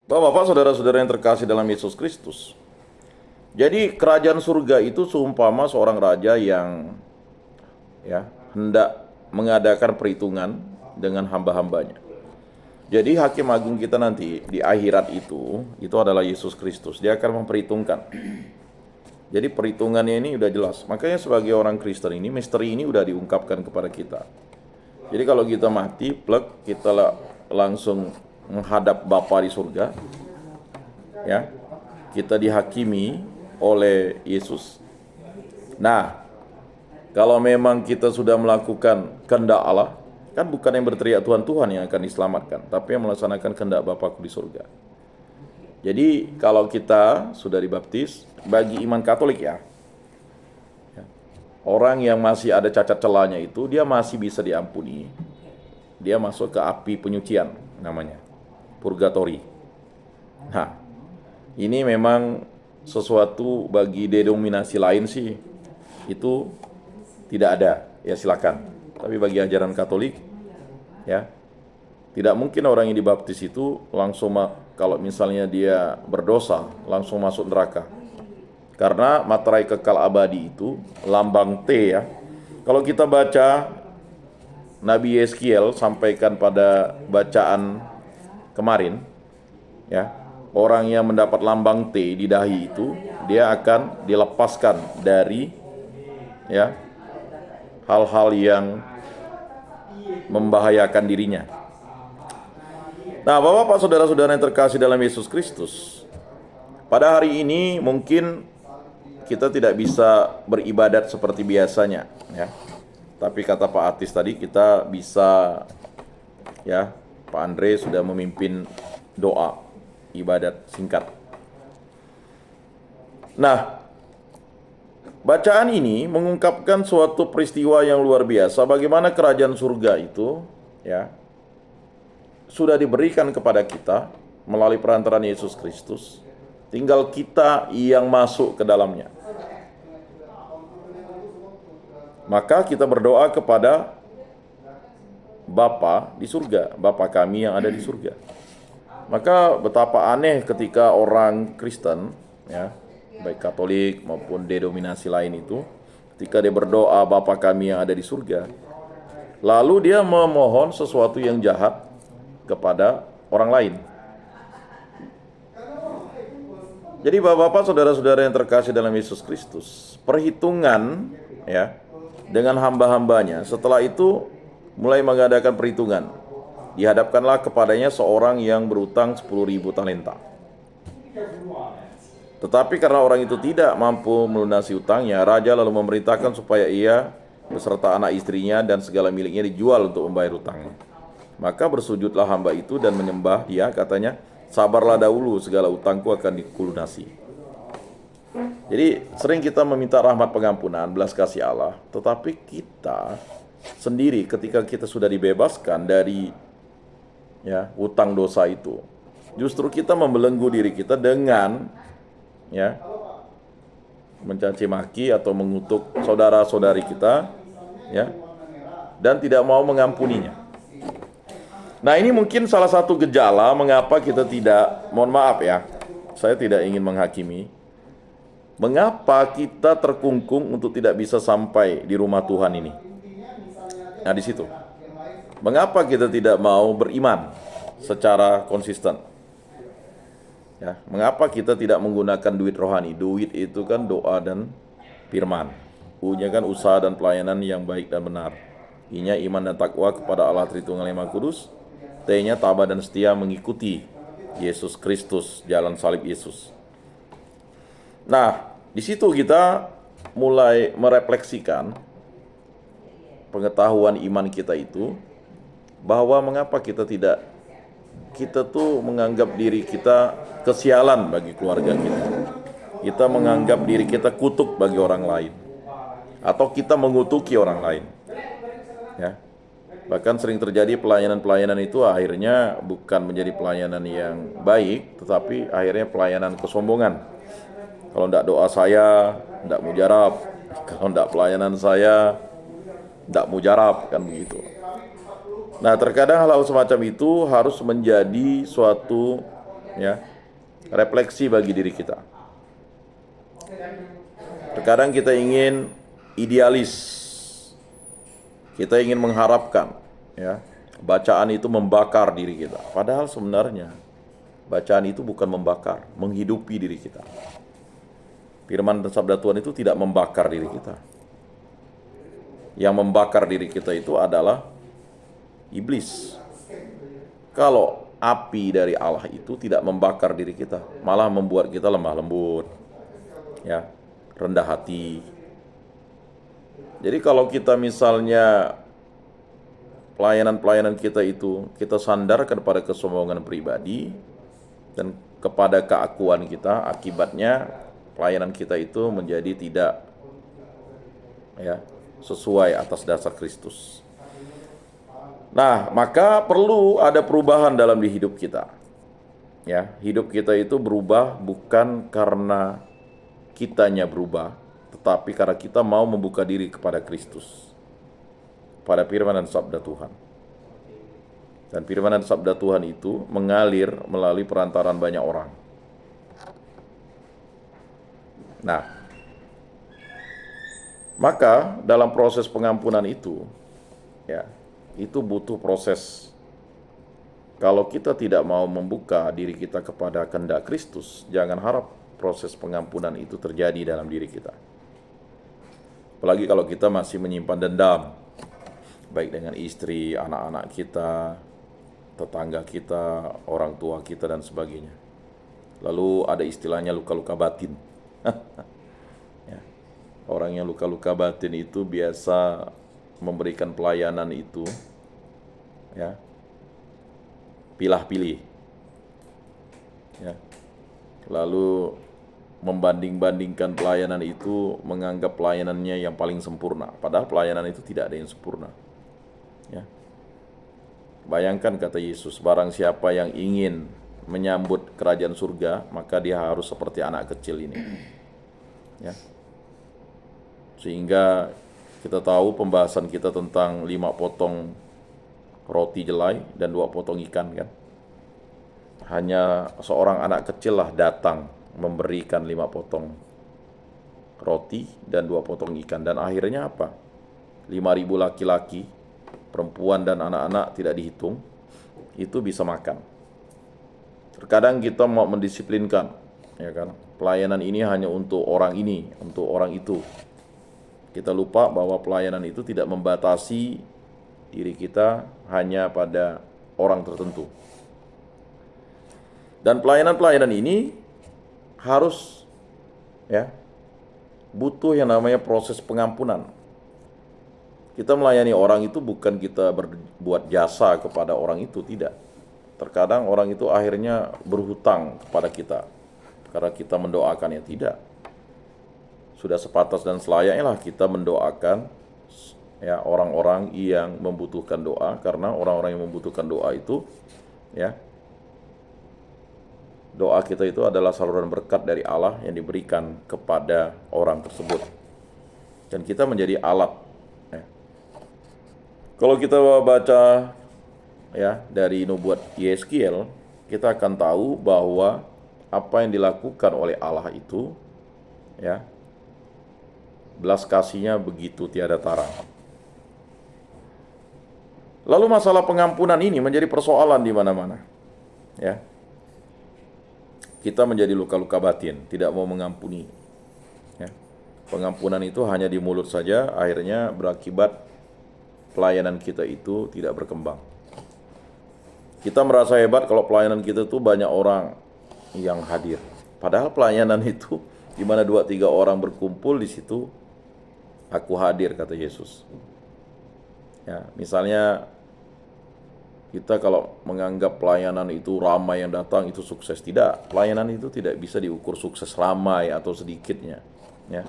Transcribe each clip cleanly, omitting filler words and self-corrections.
Bapak-bapak, saudara-saudara yang terkasih dalam Yesus Kristus. Jadi kerajaan surga itu seumpama seorang raja yang hendak mengadakan perhitungan dengan hamba-hambanya. Jadi hakim agung kita nanti di akhirat itu adalah Yesus Kristus. Dia akan memperhitungkan. Jadi perhitungannya ini udah jelas. Makanya sebagai orang Kristen ini, misteri ini udah diungkapkan kepada kita. Jadi kalau kita mati, kita langsung menghadap Bapa di surga. Ya. Kita dihakimi oleh Yesus. Nah, kalau memang kita sudah melakukan kehendak Allah, kan bukan yang berteriak Tuhan Tuhan yang akan diselamatkan, tapi yang melaksanakan kehendak Bapakku di surga. Jadi kalau kita sudah dibaptis, bagi iman Katolik ya, orang yang masih ada cacat celahnya itu, dia masih bisa diampuni. Dia masuk ke api penyucian namanya, purgatori. Nah, ini memang sesuatu bagi denominasi lain sih itu tidak ada, ya silakan. Tapi bagi ajaran Katolik, ya tidak mungkin orang yang dibaptis itu langsung kalau misalnya dia berdosa langsung masuk neraka. Karena materai kekal abadi itu lambang T ya. Kalau kita baca Nabi Yeskiel sampaikan pada bacaan kemarin, ya, orang yang mendapat lambang T di dahi itu dia akan dilepaskan dari ya hal-hal yang membahayakan dirinya. Nah, Bapak-bapak, saudara-saudara yang terkasih dalam Yesus Kristus, pada hari ini mungkin kita tidak bisa beribadat seperti biasanya, ya. Tapi kata Pak Atis tadi kita bisa, ya, Pak Andre sudah memimpin doa ibadat singkat. Nah, bacaan ini mengungkapkan suatu peristiwa yang luar biasa, bagaimana kerajaan surga itu, ya, sudah diberikan kepada kita melalui perantaraan Yesus Kristus. Tinggal kita yang masuk ke dalamnya. Maka kita berdoa kepada Bapa di surga, Bapa kami yang ada di surga. Maka betapa aneh ketika orang Kristen, ya, baik Katolik maupun denominasi lain itu, ketika dia berdoa Bapa kami yang ada di surga, lalu dia memohon sesuatu yang jahat kepada orang lain. Jadi Bapak-bapak, saudara-saudara yang terkasih dalam Yesus Kristus, perhitungan ya dengan hamba-hambanya, setelah itu mulai mengadakan perhitungan. Dihadapkanlah kepadanya seorang yang berutang 10.000 talenta. Tetapi karena orang itu tidak mampu melunasi utangnya, raja lalu memerintahkan supaya ia beserta anak istrinya dan segala miliknya dijual untuk membayar utangnya. Maka bersujudlah hamba itu dan menyembah dia, katanya, sabarlah dahulu, segala utangku akan dikulunasi. Jadi sering kita meminta rahmat pengampunan, belas kasih Allah, tetapi kita sendiri ketika kita sudah dibebaskan dari ya utang dosa itu, justru kita membelenggu diri kita dengan ya mencaci maki atau mengutuk saudara-saudari kita, ya, dan tidak mau mengampuninya. Nah, ini mungkin salah satu gejala mengapa kita tidak, mohon maaf ya, saya tidak ingin menghakimi, mengapa kita terkungkung untuk tidak bisa sampai di rumah Tuhan ini. Nah, di situ. Mengapa kita tidak mau beriman secara konsisten? Ya, mengapa kita tidak menggunakan duit rohani? Duit itu kan doa dan firman. U-nya kan usaha dan pelayanan yang baik dan benar. I-nya iman dan takwa kepada Allah Tritunggal Yang Maha Kudus. T-nya tabah dan setia mengikuti Yesus Kristus, jalan salib Yesus. Nah, di situ kita mulai merefleksikan pengetahuan iman kita itu, bahwa mengapa kita tuh menganggap diri kita kesialan bagi keluarga kita. Kita menganggap diri kita kutuk bagi orang lain, atau kita mengutuki orang lain. Ya. Bahkan sering terjadi pelayanan-pelayanan itu akhirnya bukan menjadi pelayanan yang baik, tetapi akhirnya pelayanan kesombongan. Kalau enggak doa saya, enggak mujarab. Kalau enggak pelayanan saya, enggak mujarab, kan begitu. Nah, terkadang hal-hal semacam itu harus menjadi suatu ya, refleksi bagi diri kita. Terkadang kita ingin idealis, kita ingin mengharapkan, ya, bacaan itu membakar diri kita. Padahal sebenarnya bacaan itu bukan membakar, menghidupi diri kita. Firman dan sabda Tuhan itu tidak membakar diri kita. Yang membakar diri kita itu adalah iblis. Kalau api dari Allah itu tidak membakar diri kita, malah membuat kita lemah lembut, ya, rendah hati. Jadi kalau kita misalnya pelayanan-pelayanan kita itu kita sandarkan pada kesombongan pribadi dan kepada keakuan kita, akibatnya pelayanan kita itu menjadi tidak, ya, sesuai atas dasar Kristus. Nah, maka perlu ada perubahan dalam di hidup kita. Ya, hidup kita itu berubah bukan karena kitanya berubah, tetapi karena kita mau membuka diri kepada Kristus, pada firman dan sabda Tuhan. Dan firman dan sabda Tuhan itu mengalir melalui perantaran banyak orang. Nah, maka dalam proses pengampunan itu, ya, itu butuh proses. Kalau kita tidak mau membuka diri kita kepada kehendak Kristus, jangan harap proses pengampunan itu terjadi dalam diri kita. Apalagi kalau kita masih menyimpan dendam, baik dengan istri, anak-anak kita, tetangga kita, orang tua kita, dan sebagainya. Lalu ada istilahnya luka-luka batin. Ya. Orang yang luka-luka batin itu biasa memberikan pelayanan itu, ya, pilah-pilih, ya. Lalu membanding-bandingkan pelayanan itu, menganggap pelayanannya yang paling sempurna, padahal pelayanan itu tidak ada yang sempurna, ya. Bayangkan kata Yesus, barang siapa yang ingin menyambut kerajaan surga, maka dia harus seperti anak kecil ini, ya. Sehingga kita tahu pembahasan kita tentang 5 potong roti jelai dan 2 potong ikan, kan. Hanya seorang anak kecil lah datang memberikan 5 potong roti dan 2 potong ikan. Dan akhirnya apa? 5.000 laki-laki, perempuan dan anak-anak tidak dihitung, itu bisa makan. Terkadang kita mau mendisiplinkan, ya kan? Pelayanan ini hanya untuk orang ini, untuk orang itu. Kita lupa bahwa pelayanan itu tidak membatasi diri kita hanya pada orang tertentu. Dan pelayanan-pelayanan ini harus, ya, butuh yang namanya proses pengampunan. Kita melayani orang itu bukan kita berbuat jasa kepada orang itu, tidak. Terkadang orang itu akhirnya berhutang kepada kita karena kita mendoakannya, tidak. Sudah sepatas dan selayaknya lah kita mendoakan, ya, orang-orang yang membutuhkan doa, karena orang-orang yang membutuhkan doa itu, ya, doa kita itu adalah saluran berkat dari Allah yang diberikan kepada orang tersebut, dan kita menjadi alat, ya. Kalau kita baca, ya, dari nubuat Yeskiel, kita akan tahu bahwa apa yang dilakukan oleh Allah itu, ya, belas kasihnya begitu tiada tara. Lalu masalah pengampunan ini menjadi persoalan di mana-mana, ya. Kita menjadi luka-luka batin, tidak mau mengampuni, ya. Pengampunan itu hanya di mulut saja, akhirnya berakibat pelayanan kita itu tidak berkembang. Kita merasa hebat kalau pelayanan kita itu banyak orang yang hadir. Padahal pelayanan itu di mana 2-3 orang berkumpul, di situ aku hadir, kata Yesus. Ya, misalnya kita kalau menganggap pelayanan itu ramai yang datang itu sukses, tidak. Pelayanan itu tidak bisa diukur sukses ramai atau sedikitnya, ya.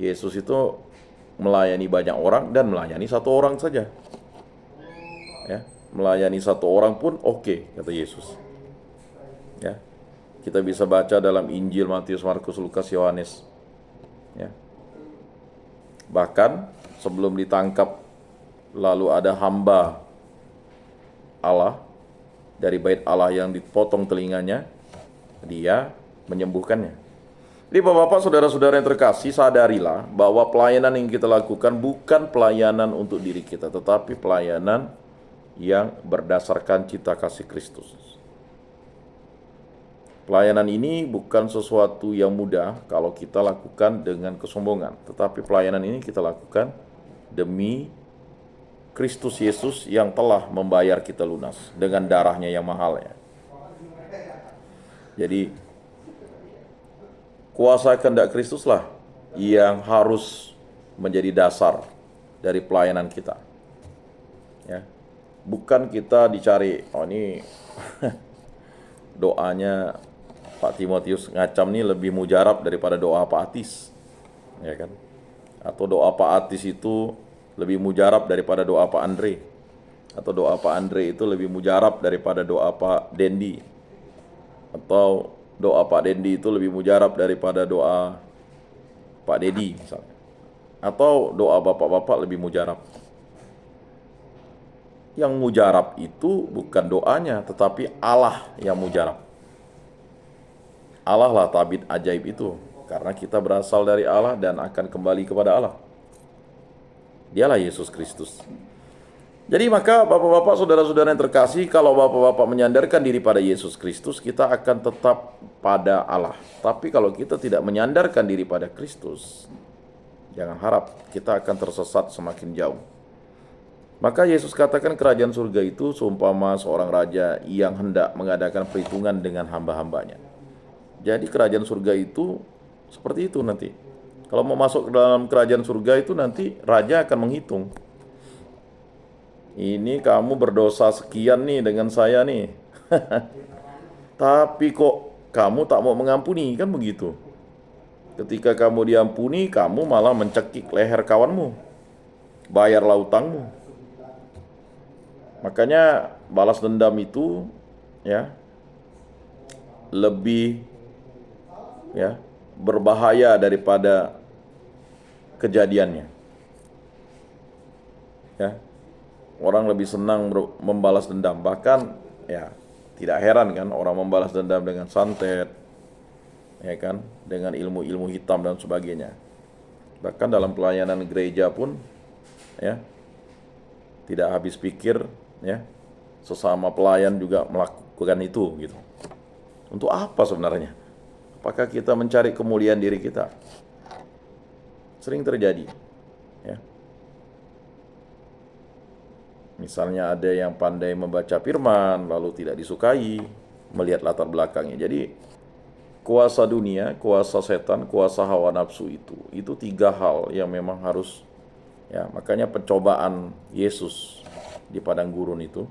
Yesus itu melayani banyak orang dan melayani 1 orang saja, ya. Melayani 1 orang pun oke, kata Yesus, ya. Kita bisa baca dalam Injil Matius, Markus, Lukas, Yohanes, ya. Bahkan sebelum ditangkap, lalu ada hamba Allah dari bait Allah yang dipotong telinganya, dia menyembuhkannya. Jadi Bapak-bapak, saudara-saudara yang terkasih, sadarilah bahwa pelayanan yang kita lakukan bukan pelayanan untuk diri kita, tetapi pelayanan yang berdasarkan cita kasih Kristus. Pelayanan ini bukan sesuatu yang mudah kalau kita lakukan dengan kesombongan, tetapi pelayanan ini kita lakukan demi Kristus Yesus yang telah membayar kita lunas dengan darahnya yang mahal ya. Jadi kuasa kehendak Kristuslah yang harus menjadi dasar dari pelayanan kita. Ya. Bukan kita dicari, oh ini doanya Pak Timotius ngacam nih lebih mujarab daripada doa Pak Atis. Ya kan? Atau doa Pak Atis itu lebih mujarab daripada doa Pak Andre. Atau doa Pak Andre itu lebih mujarab daripada doa Pak Dendi. Atau doa Pak Dendi itu lebih mujarab daripada doa Pak Dedi misalnya. Atau doa bapak-bapak lebih mujarab. Yang mujarab itu bukan doanya, tetapi Allah yang mujarab. Allah lah tabib ajaib itu, karena kita berasal dari Allah dan akan kembali kepada Allah. Dialah Yesus Kristus. Jadi maka bapak-bapak, saudara-saudara yang terkasih, kalau bapak-bapak menyandarkan diri pada Yesus Kristus, kita akan tetap pada Allah. Tapi kalau kita tidak menyandarkan diri pada Kristus, jangan harap kita akan tersesat semakin jauh. Maka Yesus katakan kerajaan surga itu seumpama seorang raja yang hendak mengadakan perhitungan dengan hamba-hambanya. Jadi kerajaan surga itu seperti itu nanti. Kalau mau masuk ke dalam kerajaan surga itu nanti raja akan menghitung. Ini kamu berdosa sekian nih dengan saya nih. Tapi kok kamu tak mau mengampuni, kan begitu. Ketika kamu diampuni, kamu malah mencekik leher kawanmu. Bayarlah utangmu. Makanya balas dendam itu ya lebih ya berbahaya daripada kejadiannya. Ya. Orang lebih senang membalas dendam, bahkan ya tidak heran kan orang membalas dendam dengan santet, ya kan, dengan ilmu-ilmu hitam dan sebagainya. Bahkan dalam pelayanan gereja pun ya tidak habis pikir ya, sesama pelayan juga melakukan itu gitu. Untuk apa sebenarnya? Apakah kita mencari kemuliaan diri kita? Sering terjadi ya. Misalnya ada yang pandai membaca firman lalu tidak disukai, melihat latar belakangnya. Jadi kuasa dunia, kuasa setan, kuasa hawa nafsu itu tiga hal yang memang harus ya, makanya pencobaan Yesus di padang gurun itu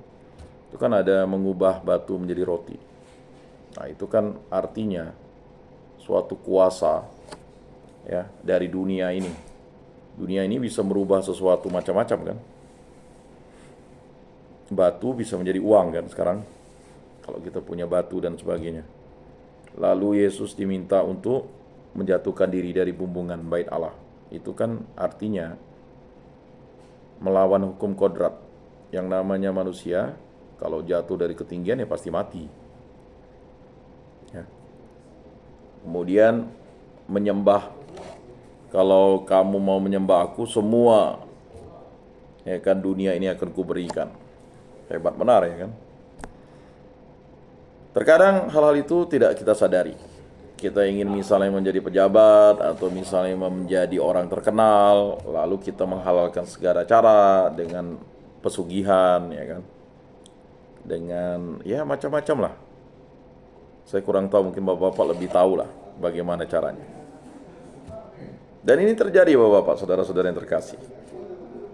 kan ada mengubah batu menjadi roti. Nah, itu kan artinya suatu kuasa ya dari dunia ini. Dunia ini bisa merubah sesuatu macam-macam kan. Batu bisa menjadi uang kan sekarang kalau kita punya batu dan sebagainya. Lalu Yesus diminta untuk menjatuhkan diri dari bumbungan bait Allah. Itu kan artinya melawan hukum kodrat. Yang namanya manusia kalau jatuh dari ketinggian ya pasti mati ya. Kemudian menyembah, kalau kamu mau menyembah aku, semua ya kan dunia ini akan kuberikan. Hebat benar ya kan. Terkadang hal-hal itu tidak kita sadari. Kita ingin misalnya menjadi pejabat atau misalnya menjadi orang terkenal, lalu kita menghalalkan segala cara dengan pesugihan ya kan, dengan ya macam-macam lah. Saya kurang tahu, mungkin bapak-bapak lebih tahu lah bagaimana caranya. Dan ini terjadi bapak-bapak, saudara-saudara yang terkasih.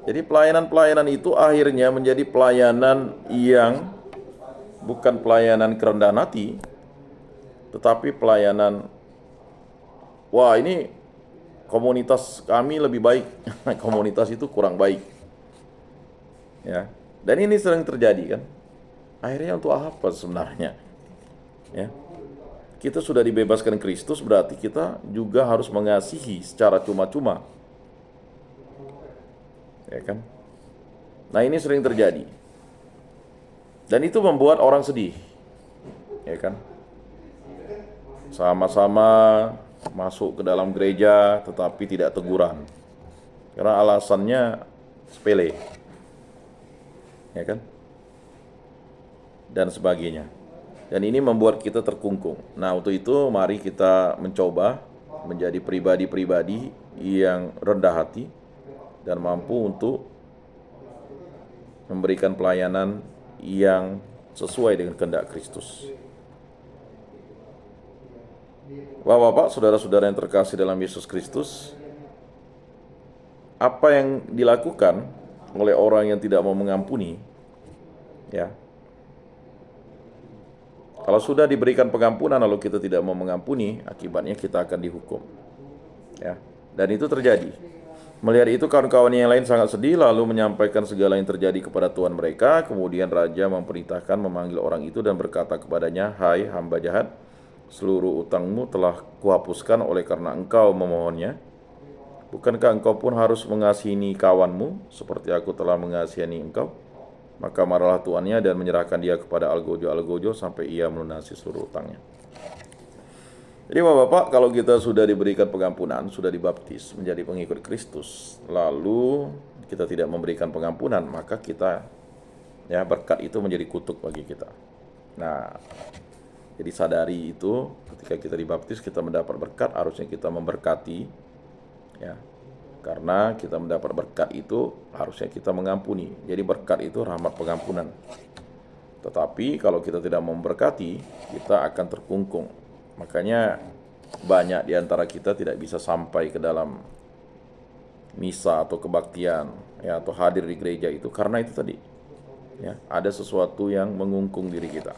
Jadi pelayanan-pelayanan itu akhirnya menjadi pelayanan yang bukan pelayanan kerendahan hati, tetapi pelayanan, wah ini komunitas kami lebih baik, komunitas itu kurang baik. Ya, dan ini sering terjadi kan. Akhirnya untuk apa sebenarnya? Ya, kita sudah dibebaskan Kristus, berarti kita juga harus mengasihi secara cuma-cuma. Ya kan? Nah, ini sering terjadi. Dan itu membuat orang sedih, ya kan? Sama-sama masuk ke dalam gereja tetapi tidak teguran. Karena alasannya sepele, ya kan? Dan sebagainya. Dan ini membuat kita terkungkung. Nah, untuk itu mari kita mencoba menjadi pribadi-pribadi yang rendah hati dan mampu untuk memberikan pelayanan yang sesuai dengan kehendak Kristus. Bapak-bapak, saudara-saudara yang terkasih dalam Yesus Kristus, apa yang dilakukan oleh orang yang tidak mau mengampuni, ya, kalau sudah diberikan pengampunan lalu kita tidak mau mengampuni, akibatnya kita akan dihukum. Ya, dan itu terjadi. Melihat itu kawan-kawan yang lain sangat sedih lalu menyampaikan segala yang terjadi kepada tuan mereka. Kemudian raja memerintahkan memanggil orang itu dan berkata kepadanya, "Hai hamba jahat, seluruh utangmu telah kuhapuskan oleh karena engkau memohonnya. Bukankah engkau pun harus mengasihi kawanmu seperti aku telah mengasihi engkau?" Maka marahlah tuannya dan menyerahkan dia kepada algojo-algojo sampai ia melunasi seluruh utangnya. Jadi bapak-bapak, kalau kita sudah diberikan pengampunan, sudah dibaptis menjadi pengikut Kristus, lalu kita tidak memberikan pengampunan, maka kita, ya, berkat itu menjadi kutuk bagi kita. Nah, jadi sadari itu, ketika kita dibaptis kita mendapat berkat, harusnya kita memberkati, ya. Karena kita mendapat berkat itu, harusnya kita mengampuni. Jadi berkat itu rahmat pengampunan. Tetapi kalau kita tidak memberkati, kita akan terkungkung. Makanya banyak di antara kita tidak bisa sampai ke dalam misa atau kebaktian, ya, atau hadir di gereja itu karena itu tadi. Ya, ada sesuatu yang mengungkung diri kita.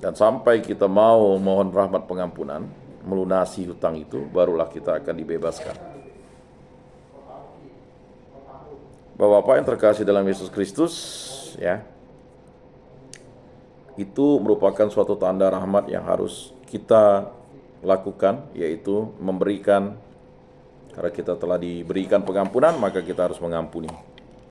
Dan sampai kita mau mohon rahmat pengampunan, melunasi hutang itu, barulah kita akan dibebaskan. Bapak-bapak yang terkasih dalam Yesus Kristus, ya, itu merupakan suatu tanda rahmat yang harus kita lakukan, yaitu memberikan. Karena kita telah diberikan pengampunan, maka kita harus mengampuni.